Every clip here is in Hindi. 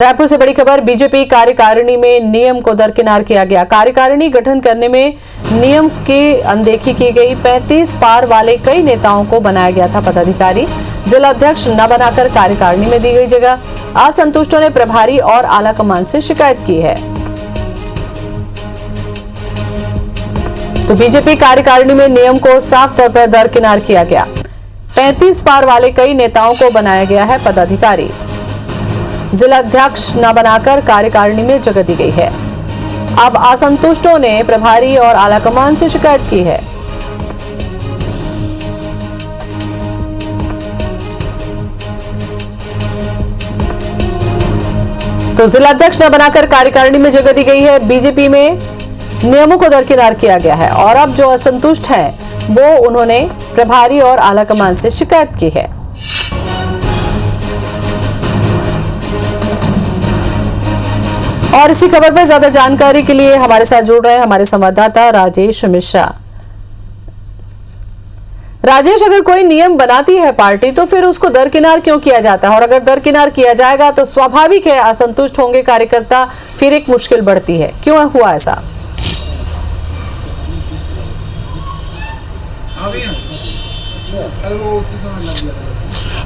रायपुर से बड़ी खबर। बीजेपी कार्यकारिणी में नियम को दरकिनार किया गया। कार्यकारिणी गठन करने में नियम की अनदेखी की गई। 35 पार वाले कई नेताओं को बनाया गया था पदाधिकारी। जिला अध्यक्ष न बनाकर कार्यकारिणी में दी गई जगह। असंतुष्टों ने प्रभारी और आलाकमान से शिकायत की है। तो बीजेपी कार्यकारिणी में नियम को साफ तौर पर दरकिनार किया गया। 35 पार वाले कई नेताओं को बनाया गया है पदाधिकारी। जिला अध्यक्ष न बनाकर कार्यकारिणी में जगह दी गई है। अब असंतुष्टों ने प्रभारी और आलाकमान से शिकायत की है। तो जिला अध्यक्ष न बनाकर कार्यकारिणी में जगह दी गई है। बीजेपी में नियमों को दरकिनार किया गया है और अब जो असंतुष्ट हैं वो उन्होंने प्रभारी और आलाकमान से शिकायत की है। और इसी खबर पर ज्यादा जानकारी के लिए हमारे साथ जुड़ रहे हैं हमारे संवाददाता राजेश मिश्रा। राजेश, अगर कोई नियम बनाती है पार्टी तो फिर उसको दरकिनार क्यों किया जाता है? और अगर दरकिनार किया जाएगा तो स्वाभाविक है असंतुष्ट होंगे कार्यकर्ता, फिर एक मुश्किल बढ़ती है। क्यों हुआ ऐसा?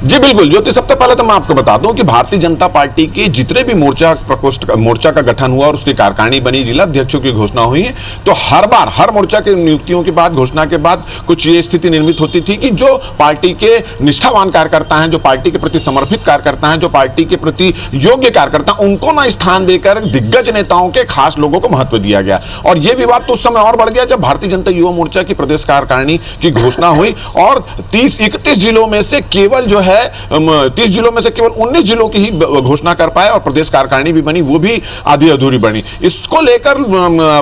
जी बिल्कुल ज्योति, सबसे पहले तो मैं आपको बता दूं कि भारतीय जनता पार्टी के जितने भी मोर्चा का गठन हुआ और उसकी कार्यकारिणी बनी, जिला अध्यक्षों की घोषणा हुई है, तो हर मोर्चा की नियुक्तियों के बाद, घोषणा के बाद कुछ ये स्थिति निर्मित होती थी कि जो पार्टी के निष्ठावान कार्यकर्ता हैं, जो पार्टी के प्रति समर्पित कार्यकर्ता हैं, जो पार्टी के प्रति योग्य कार्यकर्ता, उनको ना स्थान देकर दिग्गज नेताओं के खास लोगों को महत्व दिया गया। और ये विवाद तो उस समय और बढ़ गया जब भारतीय जनता युवा मोर्चा की प्रदेश कार्यकारिणी की घोषणा हुई और 31 जिलों में से केवल 30 जिलों में से केवल 19 जिलों की ही घोषणा कर पाए और प्रदेश कार्यकारिणी भी बनी, वो भी आधी अधूरी बनी। इसको लेकर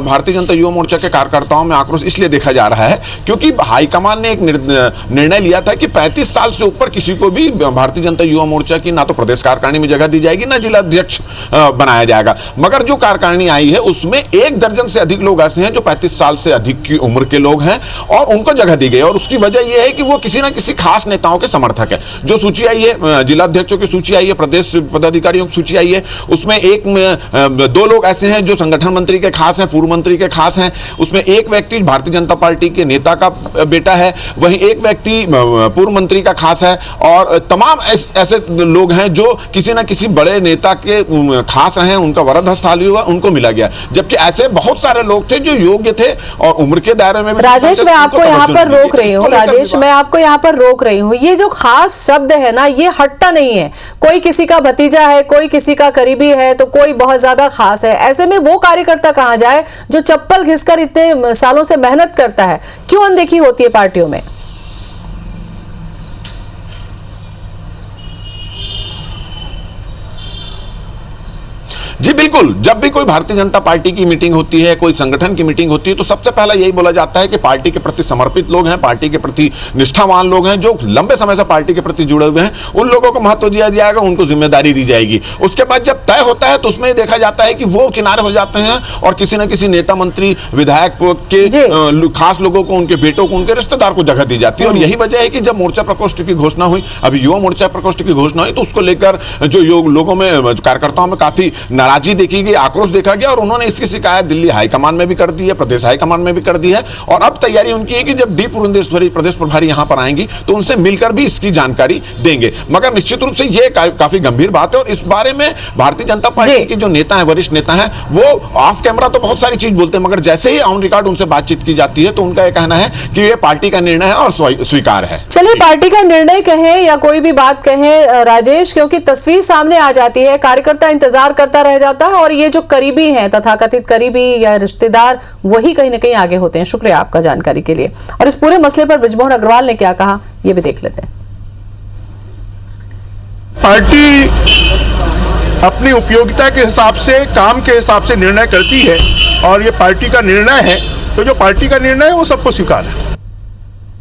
भारतीय जनता युवा मोर्चा के कार्यकर्ताओं में आक्रोश इसलिए देखा जा रहा है क्योंकि हाईकमान ने एक निर्णय लिया था कि 35 साल से ऊपर किसी को भी भारतीय जनता युवा मोर्चा की ना तो प्रदेश कार्यकारिणी में जगह दी जाएगी, ना जिला अध्यक्ष बनाया जाएगा। मगर जो कार्यकारिणी आई है उसमें 1 दर्जन से अधिक लोग ऐसे हैं जो 35 साल से अधिक की उम्र के लोग हैं और उनको जगह दी गई। और उसकी वजह यह है कि वो किसी ना किसी खास नेताओं के समर्थक है। जो सूची आई है, जिला अध्यक्षों की सूची आई है, प्रदेश पदाधिकारियों की सूची आई है, उसमें 2 लोग ऐसे हैं जो संगठन मंत्री के खास हैं, पूर्व मंत्री के खास हैं। उसमें एक व्यक्ति भारतीय जनता पार्टी के नेता का बेटा है, वहीं एक व्यक्ति पूर्व मंत्री का खास है और तमाम ऐसे लोग हैं जो किसी ना किसी बड़े नेता के खास रहे हैं, उनका वरद हस्ताक्षर हुआ, उनको मिला गया। जब्कि ऐसे बहुत सारे लोग थे जो योग्य थे और उम्र के दायरे में। राजेश, मैं आपको यहाँ पर रोक रही हूँ। राजेश, मैं आपको यहाँ पर रोक रही हूँ। ये जो खास शब्द है ना, ये हटता नहीं है। कोई किसी का भतीजा है, कोई किसी का करीबी है, तो कोई बहुत ज्यादा खास है। ऐसे में वो कार्यकर्ता कहां जाए जो चप्पल घिसकर इतने सालों से मेहनत करता है? क्यों अनदेखी होती है पार्टियों में? जी बिल्कुल, जब भी कोई भारतीय जनता पार्टी की मीटिंग होती है, कोई संगठन की मीटिंग होती है, तो सबसे पहला यही बोला जाता है कि पार्टी के प्रति समर्पित लोग हैं, पार्टी के प्रति निष्ठावान लोग हैं, जो लंबे समय से पार्टी के प्रति जुड़े हुए हैं, उन लोगों को महत्व दिया जाएगा, उनको जिम्मेदारी दी जाएगी। उसके बाद जब तय होता है तो उसमें देखा जाता है कि वो किनारे हो जाते हैं और किसी न किसी नेता, मंत्री, विधायक के खास लोगों को, उनके बेटों को, उनके रिश्तेदार को जगह दी जाती है। और यही वजह है कि जब मोर्चा प्रकोष्ठ की घोषणा हुई, अभी युवा मोर्चा प्रकोष्ठ की घोषणा हुई, तो उसको लेकर जो लोगों में, कार्यकर्ताओं में काफी नाराजगी देखी गई, आक्रोश देखा गया और उन्होंने इसकी शिकायत दिल्ली हाईकमान में भी कर दी है, प्रदेश हाईकमान में भी कर दी है। और अब तैयारी उनकी है कि जब डी पुरंदेश्वरी प्रदेश प्रभारी यहां पर आएंगी तो उनसे मिलकर भी इसकी जानकारी देंगे। मगर निश्चित रूप से यह काफी गंभीर बात है और इस बारे में भारतीय जनता पार्टी के जो नेता है, वरिष्ठ नेता है, वो ऑफ कैमरा तो बहुत सारी चीज बोलते हैं, मगर जैसे ही ऑन रिकॉर्ड उनसे बातचीत की जाती है तो उनका यह कहना है कि यह पार्टी का निर्णय है और स्वीकार है। चलिए, पार्टी का निर्णय कहें या कोई भी बात कहें राजेश, क्योंकि तस्वीर सामने आ जाती है, कार्यकर्ता इंतजार करता रह जाता है और ये जो करीबी हैं, तथाकथित करीबी या रिश्तेदार, वही कहीं ना कहीं आगे होते हैं। शुक्रिया आपका जानकारी के लिए। और इस पूरे मसले पर बृजमोहन अग्रवाल ने क्या कहा, ये भी देख लेते हैं। पार्टी अपनी उपयोगिता के हिसाब से, काम के हिसाब से निर्णय करती है और ये पार्टी का निर्णय है, तो जो पार्टी का निर्णय है वो सबको स्वीकार है।